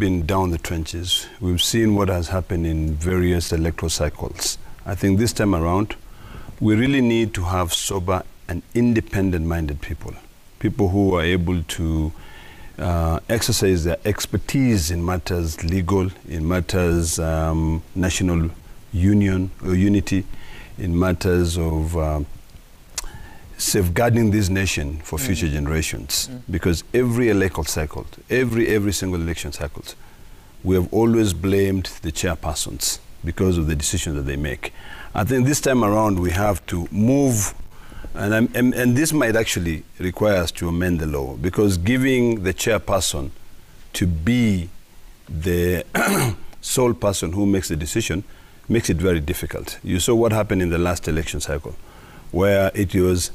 been down the trenches. We've seen what has happened in various electoral cycles. I think this time around, we really need to have sober and independent-minded people. People who are able to exercise their expertise in matters legal, in matters national union or unity, in matters of safeguarding this nation for future generations. Because every electoral cycle, every single election cycle, we have always blamed the chairpersons because of the decisions that they make. I think this time around we have to move, and this might actually require us to amend the law, because giving the chairperson to be the sole person who makes the decision makes it very difficult. You saw what happened in the last election cycle, where it was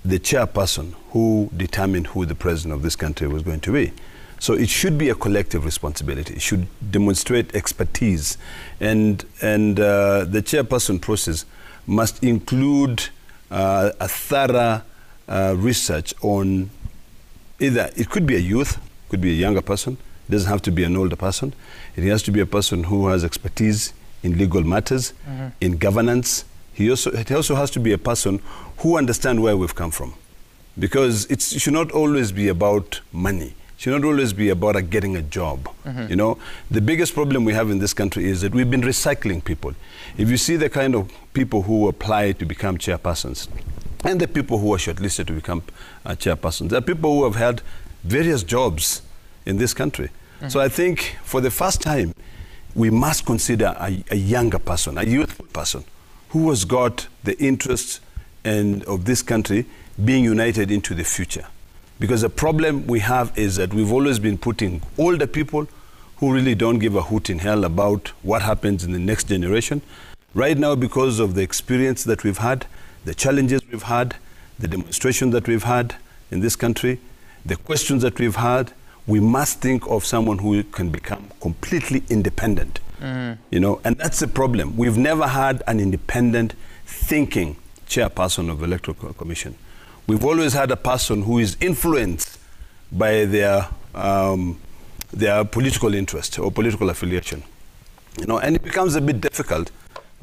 the chairperson who determined who the president of this country was going to be. So it should be a collective responsibility. It should demonstrate expertise, and the chairperson process must include a thorough research on either, it could be a youth, could be a younger person, it doesn't have to be an older person. It has to be a person who has expertise in legal matters, in governance. It also has to be a person who understands where we've come from. Because it should not always be about money. It should not always be about getting a job. You know, the biggest problem we have in this country is that we've been recycling people. If you see the kind of people who apply to become chairpersons, and the people who are shortlisted to become chairpersons, there are people who have had various jobs in this country. So I think for the first time, we must consider a younger person, a youthful person, who has got the interests of this country being united into the future. Because the problem we have is that we've always been putting older people who really don't give a hoot in hell about what happens in the next generation. Right now, because of the experience that we've had, the challenges we've had, the demonstration that we've had in this country, the questions that we've had, we must think of someone who can become completely independent. You know, and that's the problem. We've never had an independent thinking chairperson of the Electoral Commission. We've always had a person who is influenced by their political interest or political affiliation. You know, and it becomes a bit difficult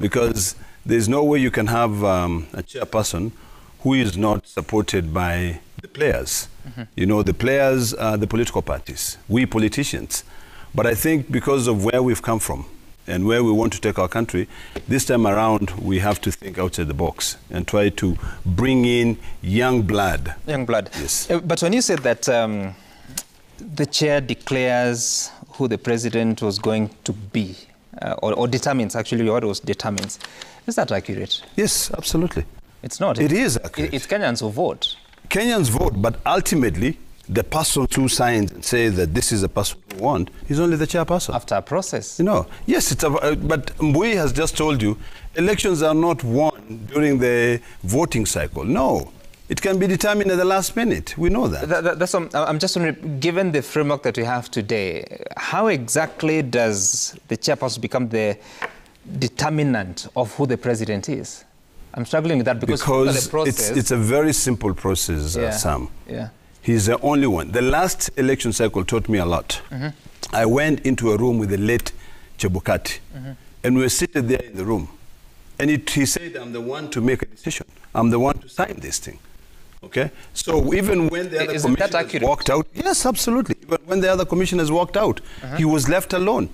because there's no way you can have a chairperson who is not supported by the players. You know, the players are the political parties, we politicians. But I think because of where we've come from and where we want to take our country, this time around we have to think outside the box and try to bring in young blood. Young blood. Yes. But when you said that the chair declares who the president was going to be, or determines, actually what was determines, is that accurate? Yes, absolutely. It's not. It is accurate. It's Kenyans who vote. Kenyans vote, but ultimately the person who signs and says that this is the person who won is only the chairperson. After a process. You know, yes, but Mbui has just told you, elections are not won during the voting cycle. No, it can be determined at the last minute. We know that. That's I'm just wondering, given the framework that we have today, how exactly does the chairperson become the determinant of who the president is? I'm struggling with that because the process, it's a very simple process, Sam. Yeah. He's the only one. The last election cycle taught me a lot. I went into a room with the late Chebukati, and we were seated there in the room. And he said, I'm the one to make a decision. I'm the one to sign this thing. Okay? So even when the other commissioners walked out, yes, absolutely. But when the other commissioners walked out, he was left alone.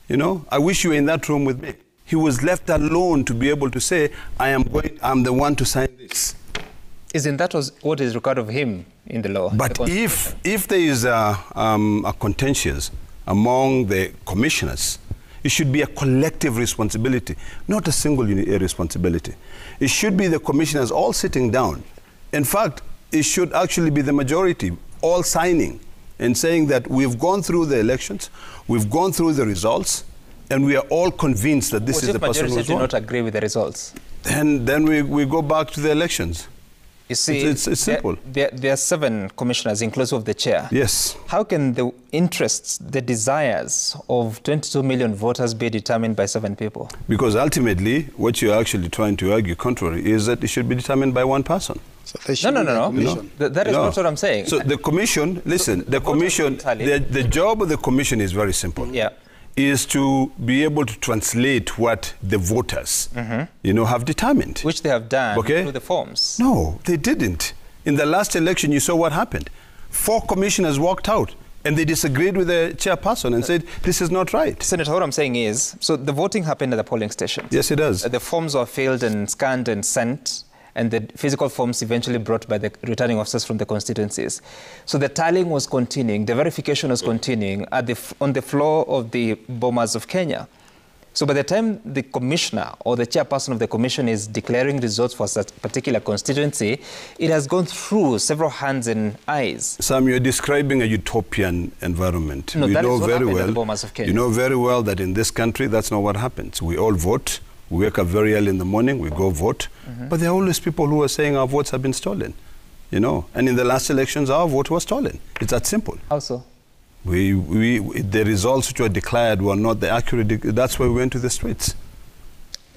You know, I wish you were in that room with me. He was left alone to be able to say, I'm the one to sign this. Isn't that what is required of him in the law? But if there is a contentious among the commissioners, it should be a collective responsibility, not a single responsibility. It should be the commissioners all sitting down. In fact, it should actually be the majority all signing and saying that we've gone through the elections, we've gone through the results, and we are all convinced that this is the person who's won. What if majority do not agree with the results? Then we go back to the elections. You see, it's simple. There are 7 commissioners, inclusive of the chair. Yes. How can the interests, the desires of 22 million voters be determined by 7 people? Because ultimately, what you're actually trying to argue contrary is that it should be determined by one person. So no. That is not what I'm saying. So the commission, listen, the commission, the job of the commission is very simple. Yeah. Is to be able to translate what the voters, have determined. Which they have done through the forms. No, they didn't. In the last election, you saw what happened. 4 commissioners walked out and they disagreed with the chairperson and said, this is not right. Senator, what I'm saying is, so the voting happened at the polling stations. Yes, it does. The forms were filled and scanned and sent, and the physical forms eventually brought by the returning officers from the constituencies. So the tallying was continuing, the verification was continuing on the floor of the Bomas of Kenya. So by the time the commissioner or the chairperson of the commission is declaring results for such particular constituency, it has gone through several hands and eyes. Sam, you're describing a utopian environment. No, that is what happened at the Bomas of Kenya. You know very well that in this country, that's not what happens. We all vote. We wake up very early in the morning, we go vote. But there are always people who are saying our votes have been stolen, And in the last elections, our vote was stolen. It's that simple. How so? The results which were declared were not the accurate. That's why we went to the streets.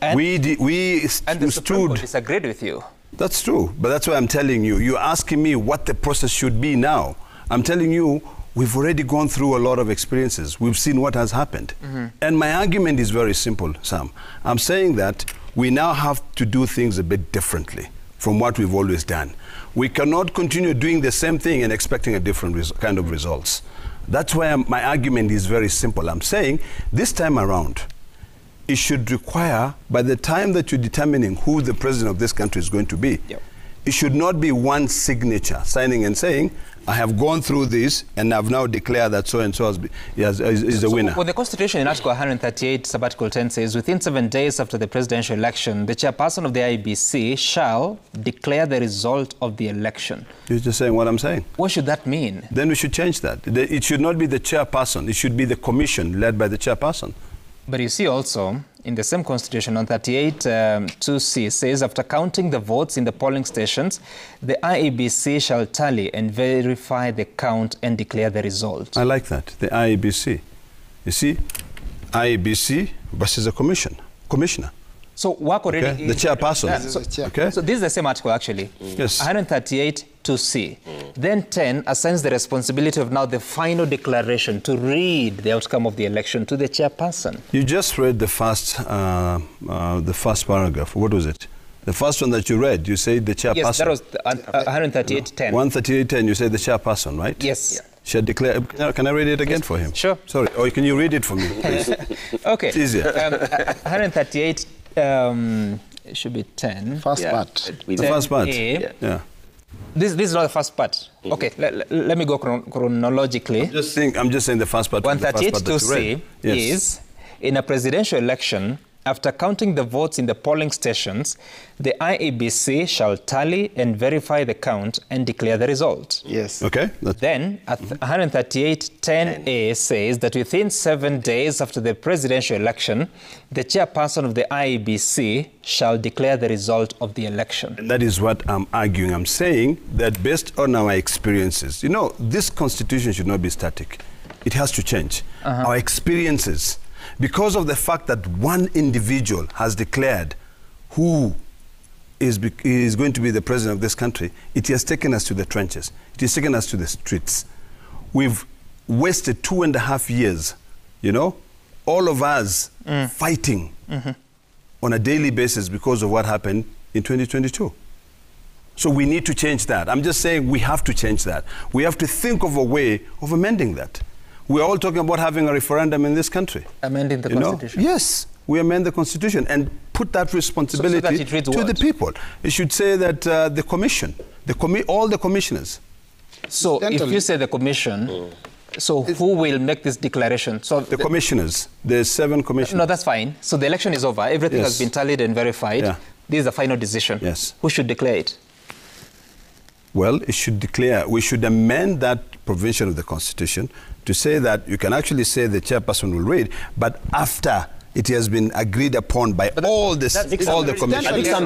And the Supreme Court disagreed with you. That's true. But that's why I'm telling you. You're asking me what the process should be now. I'm telling you, we've already gone through a lot of experiences. We've seen what has happened. And my argument is very simple, Sam. I'm saying that we now have to do things a bit differently from what we've always done. We cannot continue doing the same thing and expecting a different kind of results. That's why my argument is very simple. I'm saying this time around, it should require, by the time that you're determining who the president of this country is going to be, it should not be one signature signing and saying, I have gone through this and I've now declared that so-and-so is the winner. Well, the Constitution in Article 138, Subarticle 10 says, within 7 days after the presidential election, the chairperson of the IEBC shall declare the result of the election. You're just saying what I'm saying. What should that mean? Then we should change that. It should not be the chairperson. It should be the commission led by the chairperson. But you see also, in the same Constitution, on 38(2)(c) says, after counting the votes in the polling stations, the IEBC shall tally and verify the count and declare the result. I like that, the IEBC. You see, IEBC versus a commissioner. So work already... The chairperson. So this is the same article, actually. Yes. 138(2)(c). Then 10 assigns the responsibility of now the final declaration to read the outcome of the election to the chairperson. You just read the first paragraph. What was it? The first one that you read, you said the chairperson. Yes, that was 138(10). 138(10), you said the chairperson, right? Yes. Shall declare. Can I read it again for him? Sure. Sorry. Or can you read it for me, please? Okay. It's easier. 138. It should be 10. First part. The first part. Yeah. This is not the first part. Okay, let me go chronologically. I'm just saying the first part. 138(2)(c) is, in a presidential election, after counting the votes in the polling stations, the IEBC shall tally and verify the count and declare the result. Yes. Okay. Then, at 138(10)(a) says that within 7 days after the presidential election, the chairperson of the IEBC shall declare the result of the election. And that is what I'm arguing. I'm saying that based on our experiences, this constitution should not be static. It has to change. Our experiences. Because of the fact that one individual has declared who is going to be the president of this country, it has taken us to the trenches. It has taken us to the streets. We've wasted 2.5 years, all of us fighting on a daily basis because of what happened in 2022. So we need to change that. I'm just saying we have to change that. We have to think of a way of amending that. We're all talking about having a referendum in this country. Amending the Constitution? Yes, we amend the Constitution and put that responsibility to the people. It should say that the commission, all the commissioners. So if you say the commission, so who will make this declaration? So the commissioners. There's 7 commissioners. No, that's fine. So the election is over. Everything has been tallied and verified. Yeah. This is the final decision. Yes. Who should declare it? Well, it should declare, we should amend that provision of the Constitution to say that you can actually say the chairperson will read, but after it has been agreed upon by all the commissioners.